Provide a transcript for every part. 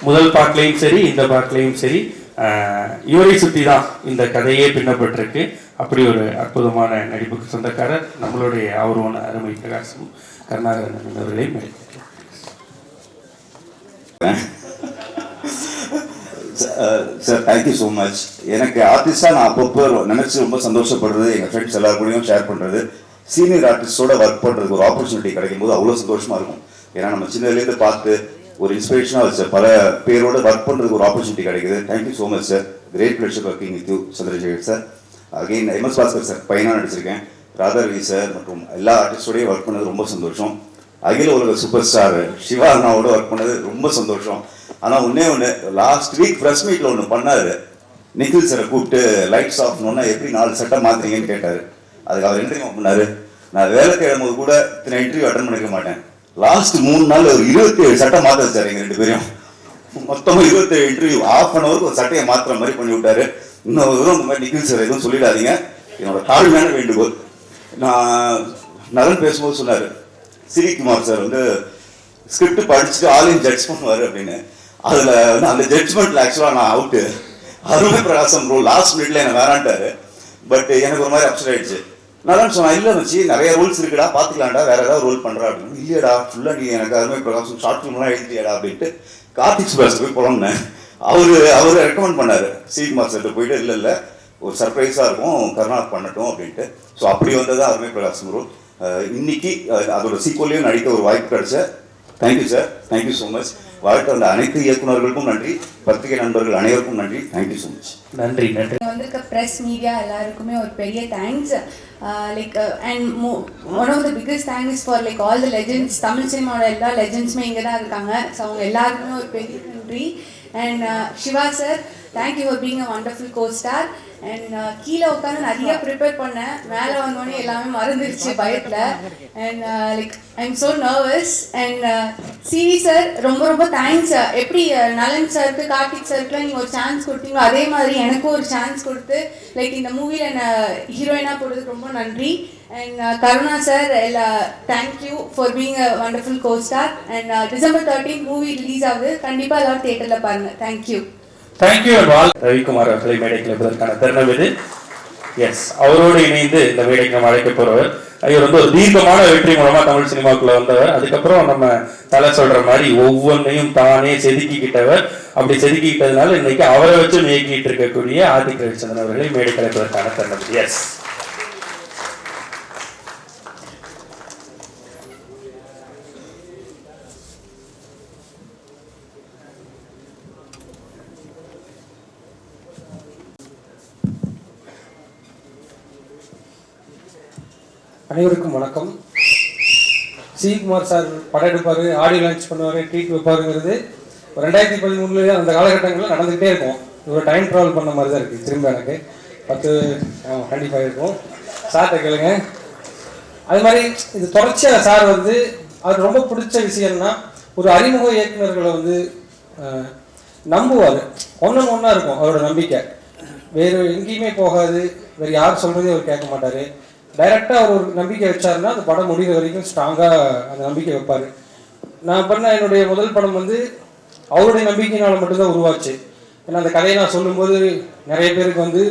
முதல் பாட்டிலையும் சரி இந்த பாட்டிலையும் சரி இவரை சுற்றி தான் இந்த கதையே பின்னப்பட்டிருக்கு. அப்படி ஒரு அற்புதமான நடிப்புக்கு சொந்தக்காரர் நம்மளுடைய அவரோன அருமை பிரகாசம் கருணாகரன் அவர்களையும் சார் தேங்க்யூ ஸோ மச். எனக்கு ஆர்டிஸ்டாக நான் அப்பப்போ நினச்சி ரொம்ப சந்தோஷப்படுறது, எங்கள் ஃப்ரெண்ட்ஸ் எல்லாருக்கூடையும் ஷேர் பண்ணுறது, சீனியர் ஆர்டிஸ்டோட ஒர்க் பண்ணுறதுக்கு ஒரு ஆப்பர்ச்சுனிட்டி கிடைக்கும் போது அவ்வளோ சந்தோஷமாக இருக்கும். ஏன்னா நம்ம சின்னதுலேருந்து பார்த்து ஒரு இன்ஸ்பிரேஷனாக வச்சு பல பேரோட ஒர்க் பண்ணுறதுக்கு ஒரு ஆப்பர்ச்சுனிட்டி கிடைக்குது. Thank you so much sir. Great pleasure working with you Chandrasekhar sir. Again MS Bhaskar sir பையனாக நடிச்சிருக்கேன். ராதாரவி சார் மற்றும் எல்லா ஆர்டிஸ்டோடையும் ஒர்க் பண்ணது ரொம்ப சந்தோஷம். அகில உலக சூப்பர் ஸ்டார் சிவா அண்ணாவோட ஒர்க் பண்ணது ரொம்ப சந்தோஷம். ஆனால் ஒன்று லாஸ்ட் வீக் ப்ரெஸ் மீட்டில் ஒன்று பண்ணார். நிக்கில் சாரை கூப்பிட்டு லைட்ஸ் ஆஃப்னோன்னா எப்படி 4 சட்டம் மாற்றுறீங்கன்னு கேட்டார். அதுக்கு அவர் என்ன தெரியுமா பண்ணார், நான் வேலை கிழமை கூட இத்தனை இன்டர்வியூ அட்டன் பண்ணிக்க மாட்டேன், லாஸ்ட் 3 நாள் ஒரு 27 சட்டம் மாற்ற வச்சார் எங்கள் 2 பேரையும். மொத்தமாக 27 இன்டர்வியூ ½ அன் ஹவருக்கு ஒரு சட்டையை மாற்றுற மாதிரி பண்ணி விட்டாரு. இன்னொரு தூரம் இந்த மாதிரி நிக்கில் சார் எதுவும் சொல்லிடாதீங்க, என்னோட தாழ்மையான வேண்டுகோள். நான் நலன் பேசும்போது சொன்னார், சிரிக்குமார் சார் வந்து ஸ்கிரிப்ட் படிச்சுட்டு ஆலையும் ஜட்ஜ் பண்ணுவார் அப்படின்னு. அதில் வந்து அந்த ஜட்ஜ்மெண்ட்டில் ஆக்சுவலாக நான் அவுட்டு. அருமை பிரகாசம் ப்ரோ லாஸ்ட் மினிட்ல என்னை வேணான்ட்டாரு. பட் எனக்கு ஒரு மாதிரி அப்செட் ஆயிடுச்சு. நான் சொன்னேன், இல்லை வச்சு நிறைய ரூல்ஸ் இருக்குடா, பார்த்துக்கலாம்டா, வேற ஏதாவது ரூல் பண்ணுறா அப்படின்னு. இல்லையடா ஃபுல்லாக நீ எனக்கு அருமை பிரகாசம் ஷார்ட் ஃபிலிம்லாம் எழுதிட்டியாடா அப்படின்ட்டு கார்த்திக் சுபாஷ் போய் புலம்புனேன். அவர் ரெக்கமெண்ட் பண்ணார் சிகுமார் சார்கிட்ட போயிட்டு, இல்லை ஒரு சர்ப்ரைஸாக இருக்கும், கருணாக் பண்ணட்டும் அப்படின்ட்டு. ஸோ அப்படி வந்தது அருமை பிரகாசம் ப்ரோ. இன்னைக்கு அதோட சீக்வலையும் நடிக்க ஒரு வாய்ப்பு கிடைச்ச. Thank you sir, thank you so much. வாழ்க்கை வந்த அனைத்து இயக்குநர்களுக்கும் நன்றி, பத்திரிகை நண்பர்கள் அனைவருக்கும் நன்றி. Thank you so much. நன்றி. நன்றி. வந்திருக்க ப்ரெஸ் மீடியா எல்லாருக்குமே ஒரு பெரிய thanks. Like and one of the biggest thanks for like all the legends. Tamil சினிமாவோட எல்லா லெஜெண்ட்ஸுமே இங்கே தான் இருக்காங்க. ஸோ அவங்க எல்லாருக்குமே ஒரு பெரிய நன்றி. And Siva sir, thank you for being a wonderful costar. And கீழே உட்காந்து நிறைய ப்ரிப்பேர் பண்ணேன், மேலே வந்தோடனே எல்லாமே மறந்துடுச்சு பயத்தில். And like I am so nervous. And CV sir ரொம்ப ரொம்ப தேங்க்ஸ். எப்படி நலன் சாருக்கு கார்த்திக் சாருக்குலாம் நீங்கள் ஒரு சான்ஸ் கொடுத்தீங்களோ அதே மாதிரி எனக்கும் ஒரு சான்ஸ் கொடுத்து லைக் இந்த மூவியில் என்னை ஹீரோயினாக போடுறதுக்கு ரொம்ப நன்றி. And Karuna sir thank you for being a wonderful costar. And December 13 movie release ஆகுது, கண்டிப்பாக எல்லாரும் தியேட்டரில் பாருங்கள். தேங்க்யூ. தேங்க்யூ. ரவிக்குமார் அவர்களை மேடைக்கு அழைப்பதற்கான தருணம் இது. எஸ், அவரோடு இணைந்து இந்த மேடைக்கு நம்ம அழைக்க போறவர். இவர் வந்து ஒரு தீர்க்கமான வெற்றி மூலமா தமிழ் சினிமாக்குள்ள வந்தவர். அதுக்கப்புறம் நம்ம தலை சொல்ற மாதிரி ஒவ்வொன்றையும் தானே செதுக்கிக்கிட்டவர். அப்படி செதுக்கிக்கிட்டதுனால இன்னைக்கு அவரை வச்சு இயக்கிட்டு இருக்கக்கூடிய ஆதிக் ரவிச்சந்திரன் அவர்களை மேடைக்கு அழைப்பதற்கான தருணம். எஸ். அனைவருக்கும் வணக்கம். சிகுமார் சார் படம் எடுப்பார், ஆடியோ லான்ச் பண்ணுவார், ட்ரீட் வைப்பாருங்கிறது 2013 அந்த காலகட்டங்களில் நடந்துகிட்டே இருக்கும். ஒரு டைம் ட்ராவல் பண்ண மாதிரி தான் இருக்குது. திரும்ப எனக்கு 10 கண்டிப்பாக இருக்கும். சார்கிட்ட கேளுங்க. அது மாதிரி இது தொடர்ச்சியாக சார் வந்து அது ரொம்ப பிடிச்ச விஷயம்னா ஒரு அறிமுக இயக்குநர்களை வந்து நம்புவார். ஒன்றா இருக்கும் அவரோட நம்பிக்கை. வேறு எங்கேயுமே போகாது, வேறு யார் சொல்கிறதே அவர் கேட்க மாட்டார். டைரெக்டாக அவர் ஒரு நம்பிக்கை வச்சாருன்னா அந்த படம் முடிகிற வரைக்கும் ஸ்ட்ராங்காக அந்த நம்பிக்கை வைப்பார். நான் பண்ண என்னுடைய முதல் படம் வந்து அவருடைய நம்பிக்கையினால் மட்டும்தான் உருவாச்சு. ஏன்னா அந்த கதையை நான் சொல்லும்போது நிறைய பேருக்கு வந்து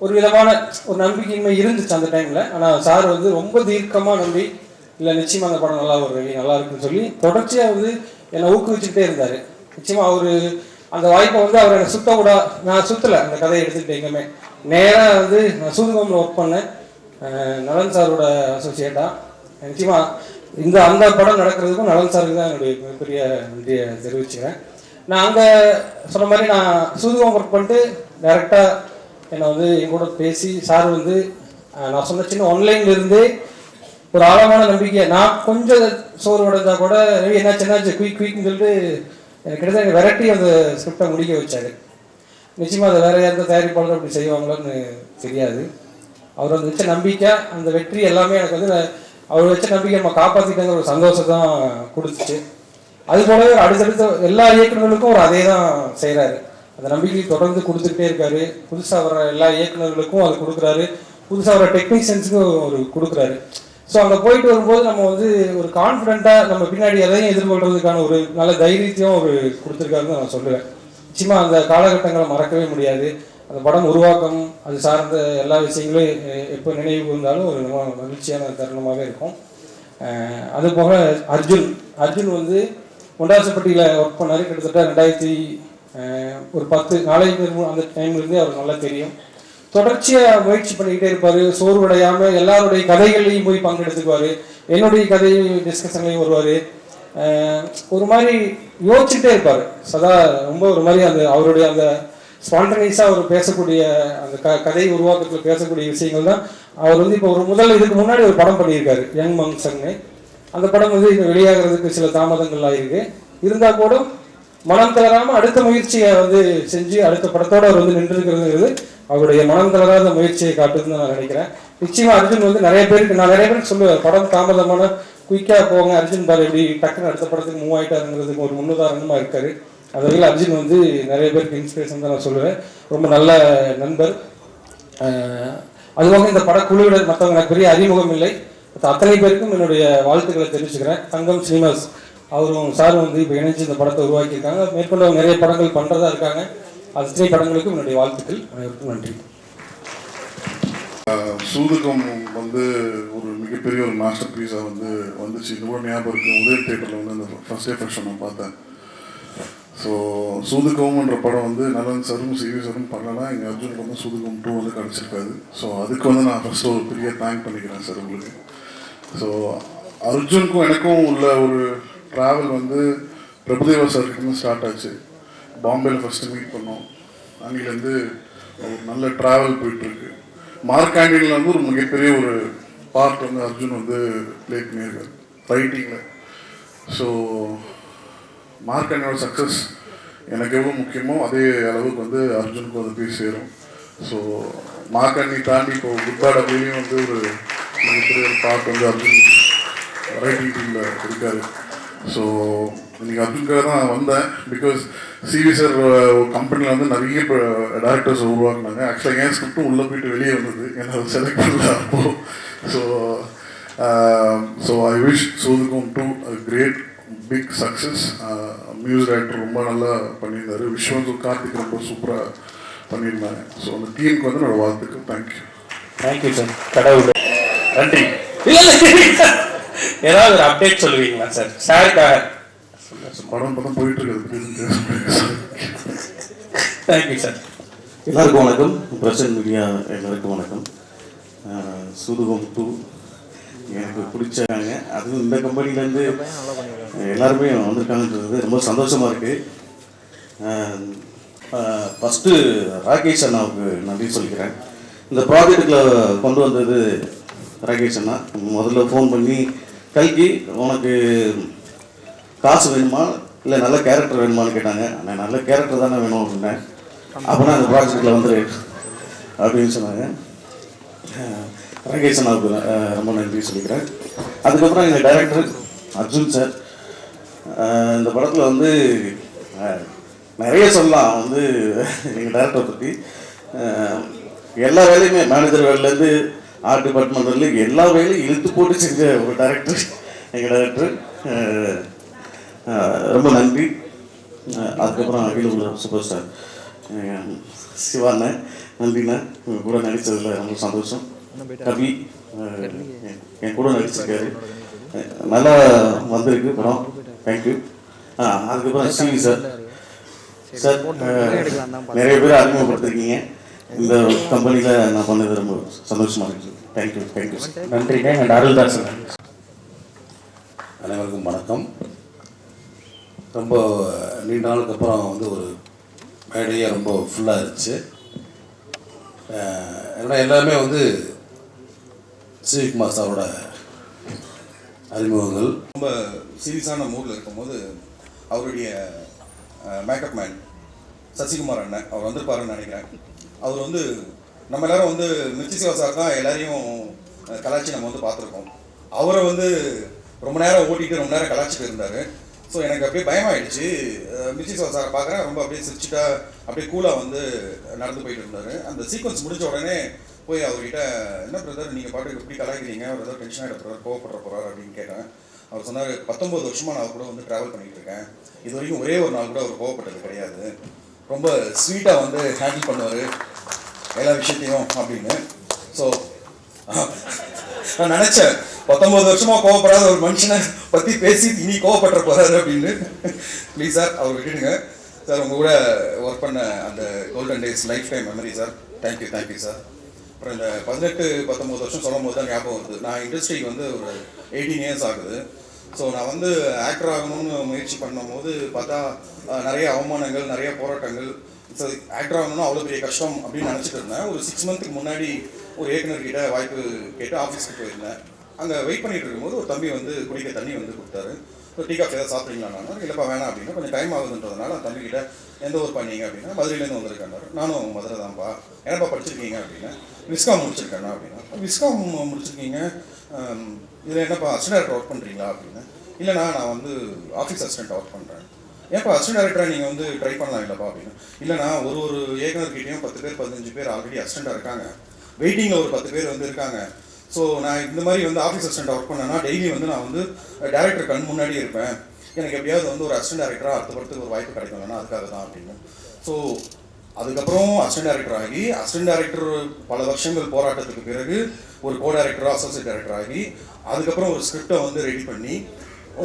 ஒரு விதமான ஒரு நம்பிக்கையின்மை இருந்துச்சு அந்த டைமில். ஆனால் சார் வந்து ரொம்ப தீர்க்கமாக நம்பி, இல்லை நிச்சயமாக அந்த படம் நல்லா ஒரு நல்லா இருக்குன்னு சொல்லி தொடர்ச்சியாக வந்து என்னை ஊக்குவிச்சுக்கிட்டே இருந்தார். நிச்சயமாக அவர் அந்த வாய்ப்பை வந்து அவர் என்னை நான் சுற்றலை. அந்த கதையை எடுத்துக்கிட்டு எங்கேயுமே நேராக வந்து நான் சூதுகோமில் ஒர்க் பண்ணேன், நலன் சாரோட அசோசியேட்டாக. நிச்சயமாக அந்த படம் நடக்கிறதுக்கும் நலன் சாருக்கு தான் என்னுடைய மிகப்பெரிய நன்றியை தெரிவிச்சுக்கிறேன். நான் அங்கே சொன்ன மாதிரி நான் சூதுகம் ஒர்க் பண்ணிட்டு டைரெக்டாக என்னை வந்து எங்கூட பேசி சார் வந்து நான் சொன்ன சின்ன ஆன்லைன்லேருந்தே ஒரு ஆழமான நம்பிக்கை. நான் கொஞ்சம் சோறு உடைஞ்சா கூட என்னாச்சு குயிக்னு சொல்லிட்டு எனக்கு கிட்டத்தட்ட விரட்டி அந்த ஸ்கிரிப்டை முடிக்க வச்சார். நிச்சயமாக அதை வேறு யாருக்கும் தயாரிப்பாளர் அப்படி செய்வாங்களோன்னு தெரியாது. அவர் வந்து வச்ச நம்பிக்கை, அந்த வெற்றி எல்லாமே எனக்கு வந்து அவர் வச்ச நம்பிக்கை நம்ம காப்பாற்றிட்டாங்க ஒரு சந்தோஷத்தான் கொடுத்துச்சு. அது போலவே அடுத்தடுத்த எல்லா இயக்குநர்களுக்கும் ஒரு அதே தான் செய்கிறாரு. அந்த நம்பிக்கையை தொடர்ந்து கொடுத்துக்கிட்டே இருக்காரு. புதுசாக வர எல்லா இயக்குநர்களுக்கும் அது கொடுக்குறாரு, புதுசாக வர டெக்னீஷியன்ஸுக்கும் ஒரு கொடுக்குறாரு. ஸோ அங்கே போயிட்டு வரும்போது நம்ம வந்து ஒரு கான்ஃபிடென்ட்டாக நம்ம பின்னாடி எதையும் எதிர்கொள்கிறதுக்கான ஒரு நல்ல தைரியத்தையும் ஒரு கொடுத்துருக்காருன்னு நான் சொல்லுவேன். நிச்சயமாக அந்த காலகட்டங்களை மறக்கவே முடியாது. அந்த படம் உருவாக்கம் அது சார்ந்த எல்லா விஷயங்களும் எப்போ நினைவு இருந்தாலும் ஒரு மகிழ்ச்சியான தருணமாகவே இருக்கும். அதுபோக அர்ஜுன் வந்து முண்டாசப்பட்டியில் ஒர்க் பண்ணார். கிட்டத்தட்ட 2010 நாளைக்கு அந்த டைம்லேருந்தே அவர் நல்லா தெரியும். தொடர்ச்சியாக முயற்சி பண்ணிக்கிட்டே இருப்பார், சோர்வடையாமல் எல்லாருடைய கதைகள்லையும் போய் பங்கெடுத்துக்குவார். என்னுடைய கதை டிஸ்கஷன்லையும் வருவார். ஒரு மாதிரி யோசிச்சுட்டே இருப்பார் சதா. ரொம்ப ஒரு மாதிரி அந்த அவருடைய அந்த ஸ்பான்டனைஸாக அவர் பேசக்கூடிய அந்த கதை உருவாக்கத்தில் பேசக்கூடிய விஷயங்கள் தான். அவர் வந்து இப்போ இதுக்கு முன்னாடி ஒரு படம் பண்ணியிருக்காரு, யங் மங்சன்னு. அந்த படம் வந்து இப்போ வெளியாகிறதுக்கு சில தாமதங்கள் ஆகிருக்கு. இருந்தால் கூட மனம் தளராமல் அடுத்த முயற்சியை வந்து செஞ்சு அடுத்த படத்தோடு அவர் வந்து நின்றுருக்கிறதுங்கிறது அவருடைய மனம் தளராத முயற்சியை காட்டுதுன்னு நான் நினைக்கிறேன். நிச்சயமாக அர்ஜுன் வந்து நிறைய பேருக்கு சொல்லுவேன், படம் தாமதமான குயிக்காக போங்க, அர்ஜுன் பாரு எப்படி டக்குன்னு அடுத்த படத்துக்கு மூவ் ஆகிட்டாருங்கிறதுக்கு ஒரு முன்னுதாரணமாக இருக்காரு. அதில் அர்ஜுன் வந்து நிறைய பேருக்கு இன்ஸ்பிரேஷன் தான் நான் சொல்லுவேன். ரொம்ப நல்ல நண்பர். அதுபோக இந்த படக்குழுவினர் மற்றவங்க எனக்கு பெரிய அறிமுகம் இல்லை, அத்தனை பேருக்கும் என்னுடைய வாழ்த்துக்களை தெரிவிச்சுக்கிறேன். தங்கம் ஸ்ரீனிவாஸ் அவரும் சாரும் வந்து இப்போ இணைஞ்சு இந்த படத்தை உருவாக்கியிருக்காங்க. மேற்கொண்டு அவங்க நிறைய படங்கள் பண்ணுறதா இருக்காங்க. அத்தனை படங்களுக்கும் என்னுடைய வாழ்த்துக்கள். அனைவருக்கும் நன்றி. சூதுகம் வந்து ஒரு மிகப்பெரிய ஒரு மாஸ்டர் பீஸாக வந்துச்சு. இது கூட ஞாபகம் இருக்குது, உதய தேட்டரில் வந்து அந்த ஃபர்ஸ்ட் டே ஃபங்க்ஷன் நான் பார்த்தேன். ஸோ சூதுகம்ன்ற படம் வந்து நலன் சாரும் சிவி சாரும் பண்ணலாம், எங்கள் அர்ஜுனுக்கு வந்து சூதுகம் 2 வந்து கிடச்சிருக்காது. ஸோ அதுக்கு வந்து நான் ஃபஸ்ட்டு ஒரு பெரிய தேங்க் பண்ணிக்கிறேன் சார் உங்களுக்கு. ஸோ அர்ஜுனுக்கும் எனக்கும் உள்ள ஒரு ட்ராவல் வந்து பிரபுதேவா சார்கிட்ட ஸ்டார்ட் ஆச்சு. பாம்பேயில் ஃபஸ்ட்டு மீட் பண்ணோம். அன்னிலேருந்து ஒரு நல்ல ட்ராவல் போயிட்டுருக்கு. மார்க் ஆண்டியில் வந்து ஒரு மிகப்பெரிய ஒரு பார்ட் வந்து அர்ஜுன் வந்து ப்ளே பண்ணியிருக்காரு ரைட்டிங்கில். ஸோ மார்க் ஆண்டியோட சக்ஸஸ் எனக்கு எவ்வளோ முக்கியமோ அதே அளவுக்கு வந்து அர்ஜுனுக்கு வந்து போய் சேரும். ஸோ மார்க் ஆண்டி தாண்டி இப்போ குட் பேட் அப்படியும் வந்து ஒரு மிகப்பெரிய ஒரு பார்ட் வந்து அர்ஜுன் ரைட்டிங் டீமில் இருக்காரு. ஸோ இன்றைக்கி அர்ஜுனுக்காக தான் நான் வந்தேன். பிகாஸ் சிவி சார் ஒரு கம்பெனியில் வந்து நிறைய டேரக்டர்ஸ் உருவாக்குனாங்க. ஆக்சுவலாக ஏன் ஸ்கிரிப்டும் உள்ளே போயிட்டு வெளியே வந்தது, ஏன்னா அது செலக்ட் பண்ணல அப்போது. So I wish Soodhu Kavvum 2 great big success. Music director ரொம்ப நல்லா பண்ணியிருந்தார். விஸ்வந்து கார்த்திக் ரொம்ப சூப்பராக பண்ணியிருந்தாங்க. ஸோ அந்த டீமுக்கு வந்து என்னோட வாழ்த்துக்கள். Thank you sir. கடவுள் நன்றி. ஏதாவது ஒரு அப்டேட் சொல்லுவீங்களா சார் சாருக்காக? படம் போயிட்டு இருக்குது. Thank you sir. எல்லாருக்கும் வணக்கம். பிரசன்ட் மீடியா எல்லாருக்கும் வணக்கம். சூதுகம் 2 எனக்கு பிடிச்சாங்க. அதுவும் இந்த கம்பெனிலேருந்து எல்லாருமே வந்திருக்காங்கன்றது ரொம்ப சந்தோஷமாக இருக்குது. ஃபஸ்ட்டு ராகேஷ் அண்ணாவுக்கு நன்றி சொல்லிக்கிறேன். இந்த ப்ராஜெக்டில் கொண்டு வந்தது ராகேஷ் அண்ணா. முதல்ல ஃபோன் பண்ணி கல்கி உனக்கு காசு வேணுமா இல்லை நல்ல கேரக்டர் வேணுமான்னு கேட்டாங்க. நான் நல்ல கேரக்டர் தானே வேணும் அப்படின்னேன். அப்போனா அந்த ப்ராஜெக்டில் வந்துரு அப்படின்னு சொன்னாங்க. ராகேஷ் அண்ணாவுக்கு ரொம்ப நன்றி சொல்லிக்கிறேன். அதுக்கப்புறம் எங்கள் டைரக்டர் அர்ஜுன் சார். இந்த படத்தில் வந்து நிறைய சொல்லலாம் வந்து எங்கள் டைரக்டரை பற்றி. எல்லா வேலையுமே மேனேஜர் வேலையிலேருந்து ஆர்ட் டிபார்ட்மெண்ட்லேருந்து எல்லா வேலையும் இழுத்து போட்டு செஞ்ச ஒரு டைரக்டர் எங்கள் டைரக்டர். ரொம்ப நன்றி. அதுக்கப்புறம் அகில உள்ள சூப்பர் ஸ்டார் சிவாண்ணன், நன்றிண்ணா. உங்கள் கூட நடித்ததில் ரொம்ப சந்தோஷம். கவி என் கூட நடிச்சிருக்காரு, நல்லா வந்திருக்கு படம். தேங்க்யூ. அதுக்கப்புறம் சிவி சார். சார் நிறைய பேர் அறிமுகப்படுத்திருக்கீங்க. இந்த கம்பெனியில் நான் பண்ணது ரொம்ப சந்தோஷமாக இருக்குது. Thank you sir. நன்றிங்க. அருள்தாஸ் சார். அனைவருக்கும் வணக்கம். ரொம்ப நீண்ட நாளுக்கு அப்புறம் வந்து ஒரு மேடையே ரொம்ப ஃபுல்லாக இருந்துச்சு. ஏன்னா எல்லாமே வந்து சிவிகுமார் சாரோட அறிமுகங்கள். ரொம்ப சீரியஸான மூடில் இருக்கும்போது அவருடைய மேக்கப் மேன் சசிகுமார் அண்ணன் அவர் வந்திருப்பாருன்னு நினைக்கிறேன். அவர் வந்து நம்ம எல்லோரும் வந்து மிர்ச்சி சிவா சார் தான் எல்லாரையும் கலாச்சி நம்ம வந்து பார்த்துருக்கோம். அவரை வந்து ரொம்ப நேரம் ஓட்டிகிட்டு ரொம்ப நேரம் கலாச்சிட்டு இருந்தார். ஸோ எனக்கு அப்படியே பயமாகிடுச்சு. மிர்ச்சி சிவா சாரை பார்க்குறேன், ரொம்ப அப்படியே சிரிச்சுட்டா அப்படியே கூலாக வந்து நடந்து போயிட்டு இருந்தார். அந்த சீக்வன்ஸ் முடிஞ்ச உடனே போய் அவர்கிட்ட என்ன பிரதர் நீங்கள் பாட்டுக்கு எப்படி கலாய்க்கிறீங்க அவர் ஏதோ டென்ஷன் ஆகிட போகிறார் கோவப்படுற போகிறார் அப்படின்னு கேட்டேன். அவர் சொன்னார் 19 வருஷமாக நான் கூட வந்து ட்ராவல் பண்ணிகிட்டு இருக்கேன், இது வரைக்கும் ஒரே ஒரு நாள் கூட அவர் கோவப்பட்டது கிடையாது, ரொம்ப ஸ்வீட்டாக வந்து ஹேண்டில் பண்ணுவார் எல்லா விஷயத்தையும் அப்படின்னு. ஸோ நான் நினச்சேன் 19 வருஷமாக கோவப்படாத ஒரு மனுஷனை பற்றி பேசி இனி கோவப்பட்டுற போகிறாரு அப்படின்னு. ப்ளீஸ் சார் அவர் விட்டுடுங்க சார், உங்கள் கூட ஒர்க் பண்ண அந்த golden days life time memory sir. Thank you sir. அப்புறம் இந்த 18-19 வருஷம் சொல்லும் போது தான் ஞாபகம் வருது, நான் இண்டஸ்ட்ரிக்கு வந்து ஒரு 18 இயர்ஸ் ஆகுது. ஸோ நான் வந்து ஆக்டர் ஆகணும்னு முயற்சி பண்ணும்போது பார்த்தா நிறைய அவமானங்கள், நிறைய போராட்டங்கள். ஸோ ஆக்டர் ஆகணும்னா அவ்வளோ பெரிய கஷ்டம் அப்படின்னு நினச்சிட்டு இருந்தேன். ஒரு 6 மந்த்துக்கு முன்னாடி ஒரு இயக்குனர்கிட்ட வாய்ப்பு கேட்டு ஆஃபீஸ்க்கு போயிருந்தேன். அங்கே வெயிட் பண்ணிட்டு இருக்கும்போது ஒரு தம்பி வந்து குடிக்க தண்ணி வந்து கொடுத்தாரு. டீ காஃபி ஏதாவது சாப்பிட்றீங்களா? நான் இல்லைப்பா வேணாம் அப்படின்னா, கொஞ்சம் டைம் ஆகுதுன்றதுனால அந்த தம்பிக்கிட்ட எந்த ஊர் பண்ணீங்க அப்படின்னா, மதுரையிலேருந்து வந்திருக்காரு. நானும் மதுரை தான்ப்பா. என்னப்பா படிச்சிருக்கீங்க அப்படின்னா, விஸ்காம் முடிச்சிருக்கேண்ணா அப்படின்னா. விஸ்காம் முடிச்சிருக்கீங்க, இதில் என்னப்பா அசிஸ்டன்ட் டேரக்டர் ஒர்க் பண்ணுறீங்களா அப்படின்னா. இல்லைண்ணா நான் வந்து ஆஃபீஸ் அசிஸ்டன்ட் ஒர்க் பண்ணுறேன். ஏன்ப்பா அசிஸ்டன்ட் டேரக்டராக நீங்கள் வந்து ட்ரை பண்ணலாம் இல்லைப்பா அப்படின்னா. இல்லைண்ணா ஒரு இயக்குனர்கிட்டையும் 10 பேர் 15 பேர் ஆல்ரெடி அசிஸ்டண்ட்டாக இருக்காங்க, வெயிட்டிங்கில் ஒரு 10 பேர் வந்து இருக்காங்க. ஸோ நான் இந்த மாதிரி வந்து ஆஃபீஸ் அசிஸ்டன்ட் ஒர்க் பண்ணேன்னா டெய்லி வந்து நான் வந்து டேரக்டர் கண் முன்னாடி இருப்பேன், எனக்கு எப்படியாவது வந்து ஒரு அசிஸ்டன்ட் டேரக்டராக அடுத்த படத்துக்கு ஒரு வாய்ப்பு கிடைக்கலன்னா அதுக்காக தான் அப்படின்னு. ஸோ அதுக்கப்புறம் அசிஸ்டன்ட் டேரக்டர் ஆகி, அசிஸ்டன்ட் டேரக்டர் பல வருஷங்கள் போராட்டத்துக்கு பிறகு ஒரு கோ டேரக்டராக அசோசியேட் டேரக்டர் ஆகி, அதுக்கப்புறம் ஒரு ஸ்கிரிப்டை வந்து ரெடி பண்ணி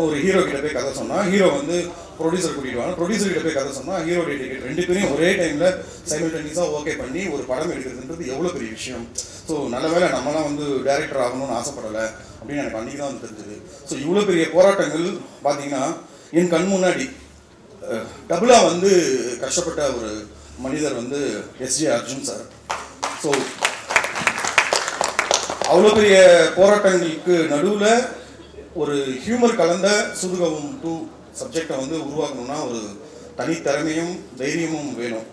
ஒரு ஹீரோ கிட்ட போய் கதை சொன்னால் ஹீரோ வந்து ப்ரொடியூசர் கூட்டிடுவாங்க, ப்ரொடியூசர் கிட்ட போய் கதை சொன்னால் ஹீரோ டேட் 2 பேரையும் ஒரே டைமில் சைமல்டேனியஸாக ஓகே பண்ணி ஒரு படம் எடுக்கிறதுன்றது எவ்வளோ பெரிய விஷயம். ஸோ நல்ல வேளை நம்மளாம் வந்து டேரக்டர் ஆகணும்னு ஆசைப்படலை அப்படின்னு எனக்கு அன்றைக்கி தான் வந்து தெரிஞ்சது. ஸோ இவ்வளோ பெரிய போராட்டங்கள் பார்த்தீங்கன்னா என் கண் முன்னாடி டபுளாக வந்து கஷ்டப்பட்ட ஒரு மனிதர் வந்து எஸ்ஜே அர்ஜுன் சார். ஸோ அவ்வளோ பெரிய போராட்டங்களுக்கு நடுவில் ஒரு ஹியூமர் கலந்த சூதுகவும் 2 சப்ஜெக்டை வந்து உருவாக்கணும்னா ஒரு தனித்திறமையும் தைரியமும் வேணும்.